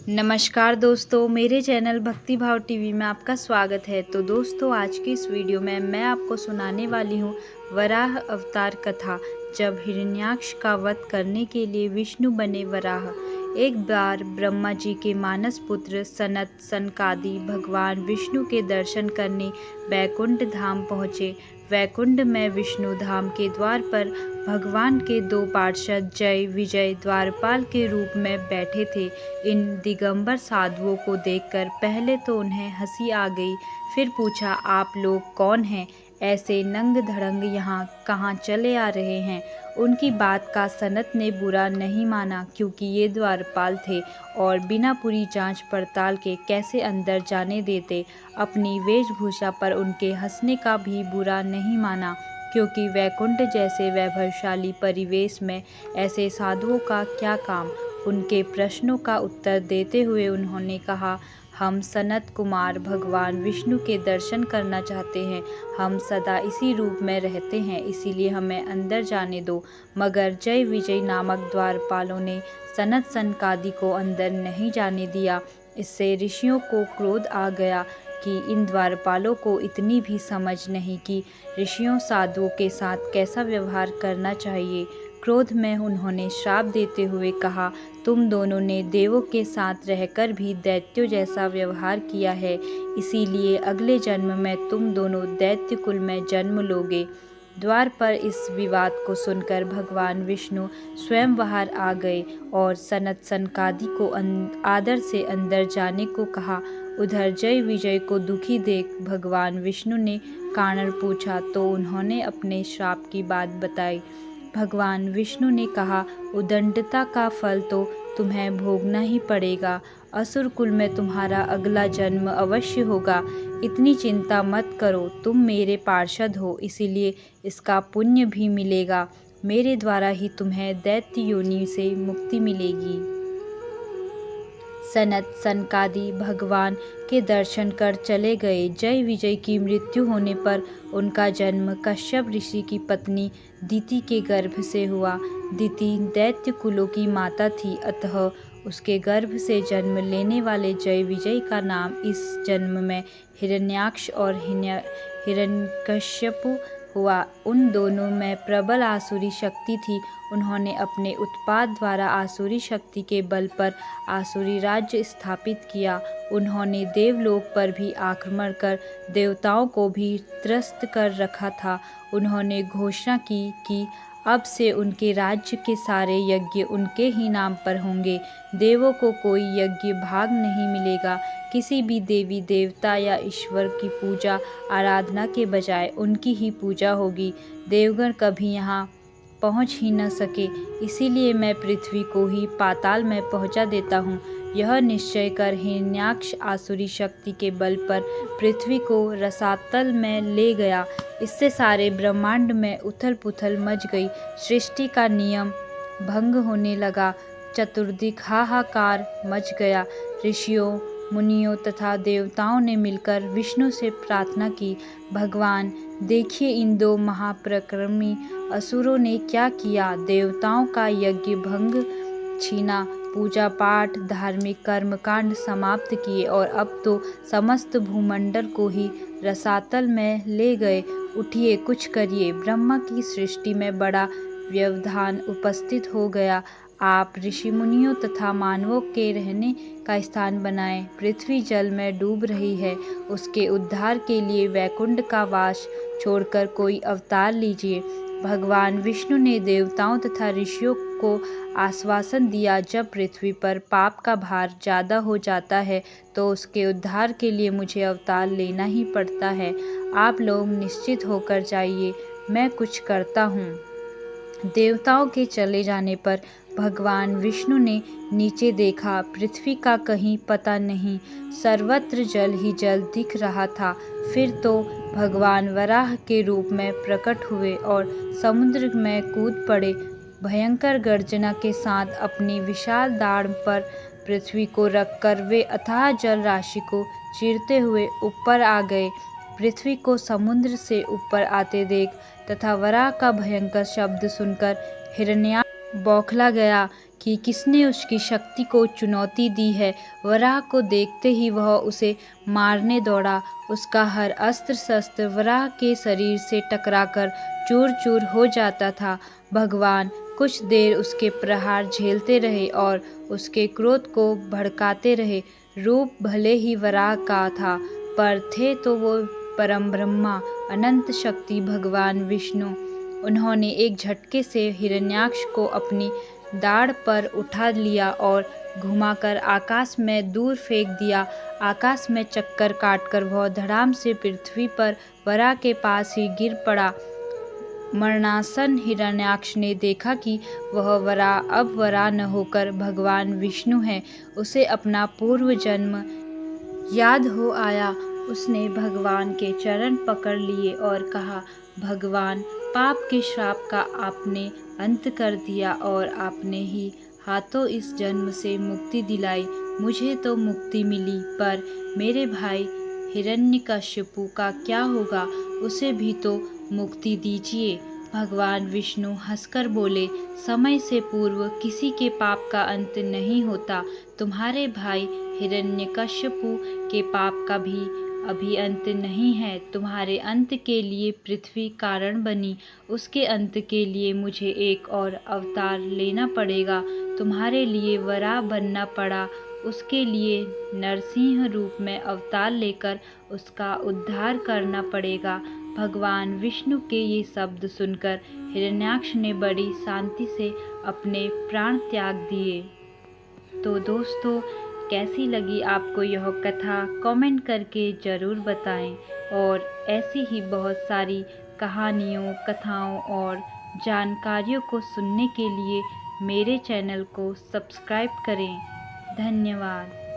नमस्कार दोस्तों, मेरे चैनल भक्ति भाव टीवी में आपका स्वागत है। तो दोस्तों, आज की इस वीडियो में मैं आपको सुनाने वाली हूँ वराह अवतार कथा। जब हिरण्याक्ष का वध करने के लिए विष्णु बने वराह। एक बार ब्रह्मा जी के मानस पुत्र सनत सनकादि भगवान विष्णु के दर्शन करने वैकुंठ धाम पहुँचे। वैकुंठ में विष्णु धाम के द्वार पर भगवान के दो पार्षद जय विजय द्वारपाल के रूप में बैठे थे। इन दिगंबर साधुओं को देखकर पहले तो उन्हें हंसी आ गई, फिर पूछा, आप लोग कौन हैं? ऐसे नंग धड़ंग यहाँ कहाँ चले आ रहे हैं? उनकी बात का सनत ने बुरा नहीं माना, क्योंकि ये द्वारपाल थे और बिना पूरी जांच पड़ताल के कैसे अंदर जाने देते। अपनी वेशभूषा पर उनके हंसने का भी बुरा नहीं माना, क्योंकि वैकुंठ जैसे वैभवशाली परिवेश में ऐसे साधुओं का क्या काम। उनके प्रश्नों का उत्तर देते हुए उन्होंने कहा, हम सनत कुमार भगवान विष्णु के दर्शन करना चाहते हैं। हम सदा इसी रूप में रहते हैं, इसीलिए हमें अंदर जाने दो। मगर जय विजय नामक द्वारपालों ने सनत सनकादि को अंदर नहीं जाने दिया। इससे ऋषियों को क्रोध आ गया कि इन द्वारपालों को इतनी भी समझ नहीं कि ऋषियों साधुओं के साथ कैसा व्यवहार करना चाहिए। क्रोध में उन्होंने श्राप देते हुए कहा, तुम दोनों ने देवों के साथ रहकर भी दैत्यों जैसा व्यवहार किया है, इसीलिए अगले जन्म में तुम दोनों दैत्य कुल में जन्म लोगे। द्वार पर इस विवाद को सुनकर भगवान विष्णु स्वयं बाहर आ गए और सनत सनकादि को आदर से अंदर जाने को कहा। उधर जय विजय को दुखी देख भगवान विष्णु ने कारण पूछा तो उन्होंने अपने श्राप की बात बताई। भगवान विष्णु ने कहा, उदंडता का फल तो तुम्हें भोगना ही पड़ेगा। असुर कुल में तुम्हारा अगला जन्म अवश्य होगा। इतनी चिंता मत करो, तुम मेरे पार्षद हो, इसीलिए इसका पुण्य भी मिलेगा। मेरे द्वारा ही तुम्हें दैत्य योनि से मुक्ति मिलेगी। सनत सनकादि भगवान के दर्शन कर चले गए। जय विजय की मृत्यु होने पर उनका जन्म कश्यप ऋषि की पत्नी दिति के गर्भ से हुआ। दिति दैत्य कुलों की माता थी, अतः उसके गर्भ से जन्म लेने वाले जय विजय का नाम इस जन्म में हिरण्याक्ष और हिरण्यकश्यप हुआ। उन दोनों में प्रबल आसुरी शक्ति थी। उन्होंने अपने उत्पात द्वारा आसुरी शक्ति के बल पर आसुरी राज्य स्थापित किया। उन्होंने देवलोक पर भी आक्रमण कर देवताओं को भी त्रस्त कर रखा था। उन्होंने घोषणा की कि अब से उनके राज्य के सारे यज्ञ उनके ही नाम पर होंगे। देवों को कोई यज्ञ भाग नहीं मिलेगा। किसी भी देवी देवता या ईश्वर की पूजा आराधना के बजाय उनकी ही पूजा होगी। देवगण कभी यहाँ पहुँच ही न सके, इसीलिए मैं पृथ्वी को ही पाताल में पहुँचा देता हूँ। यह निश्चय कर हिरण्याक्ष आसुरी शक्ति के बल पर पृथ्वी को रसातल में ले गया। इससे सारे ब्रह्मांड में उथल पुथल मच गई। सृष्टि का नियम भंग होने लगा। चतुर्दिक हाहाकार मच गया। ऋषियों मुनियों तथा देवताओं ने मिलकर विष्णु से प्रार्थना की, भगवान देखिए, इन दो महापराक्रमी असुरों ने क्या किया। देवताओं का यज्ञ भंग छीना, पूजा पाठ धार्मिक कर्मकांड समाप्त किए और अब तो समस्त भूमंडल को ही रसातल में ले गए। उठिए, कुछ करिए। ब्रह्मा की सृष्टि में बड़ा व्यवधान उपस्थित हो गया। आप ऋषि मुनियों तथा मानवों के रहने का स्थान बनाएं। पृथ्वी जल में डूब रही है, उसके उद्धार के लिए वैकुंठ का वास छोड़कर कोई अवतार लीजिए। भगवान विष्णु ने देवताओं तथा ऋषियों को आश्वासन दिया, जब पृथ्वी पर पाप का भार ज़्यादा हो जाता है तो उसके उद्धार के लिए मुझे अवतार लेना ही पड़ता है। आप लोग निश्चित होकर जाइए, मैं कुछ करता हूँ। देवताओं के चले जाने पर भगवान विष्णु ने नीचे देखा। पृथ्वी का कहीं पता नहीं, सर्वत्र जल ही जल दिख रहा था। फिर तो भगवान वराह के रूप में प्रकट हुए और समुद्र में कूद पड़े। भयंकर गर्जना के साथ अपनी विशाल दाढ़ पर पृथ्वी को रखकर वे अथाह जल राशि को चीरते हुए ऊपर आ गए। पृथ्वी को समुद्र से ऊपर आते देख तथा वराह का भयंकर शब्द सुनकर हिरण्याक्ष बौखला गया कि किसने उसकी शक्ति को चुनौती दी है। वराह को देखते ही वह उसे मारने दौड़ा। उसका हर अस्त्र शस्त्र वराह के शरीर से टकराकर चूर चूर हो जाता था। भगवान कुछ देर उसके प्रहार झेलते रहे और उसके क्रोध को भड़काते रहे। रूप भले ही वराह का था, पर थे तो वो परम ब्रह्मा, अनंत शक्ति भगवान विष्णु। उन्होंने एक झटके से हिरण्याक्ष को अपनी दाढ़ पर उठा लिया और घुमाकर आकाश में दूर फेंक दिया। आकाश में चक्कर काटकर वह धड़ाम से पृथ्वी पर वराह के पास ही गिर पड़ा। मरणासन हिरण्याक्ष ने देखा कि वह वराह अब वराह न होकर भगवान विष्णु है। उसे अपना पूर्व जन्म याद हो आया। उसने भगवान के चरण पकड़ लिए और कहा, भगवान, पाप के श्राप का आपने अंत कर दिया और आपने ही हाथों इस जन्म से मुक्ति दिलाई। मुझे तो मुक्ति मिली, पर मेरे भाई हिरण्यकश्यपु का क्या होगा? उसे भी तो मुक्ति दीजिए। भगवान विष्णु हंसकर बोले, समय से पूर्व किसी के पाप का अंत नहीं होता। तुम्हारे भाई हिरण्यकश्यपु के पाप का भी अभी अंत नहीं है। तुम्हारे अंत के लिए पृथ्वी कारण बनी, उसके अंत के लिए मुझे एक और अवतार लेना पड़ेगा। तुम्हारे लिए वराह बनना पड़ा, उसके लिए नरसिंह रूप में अवतार लेकर उसका उद्धार करना पड़ेगा। भगवान विष्णु के ये शब्द सुनकर हिरण्याक्ष ने बड़ी शांति से अपने प्राण त्याग दिए। तो दोस्तों, कैसी लगी आपको यह कथा? कमेंट करके ज़रूर बताएं और ऐसी ही बहुत सारी कहानियों, कथाओं और जानकारियों को सुनने के लिए मेरे चैनल को सब्सक्राइब करें। धन्यवाद।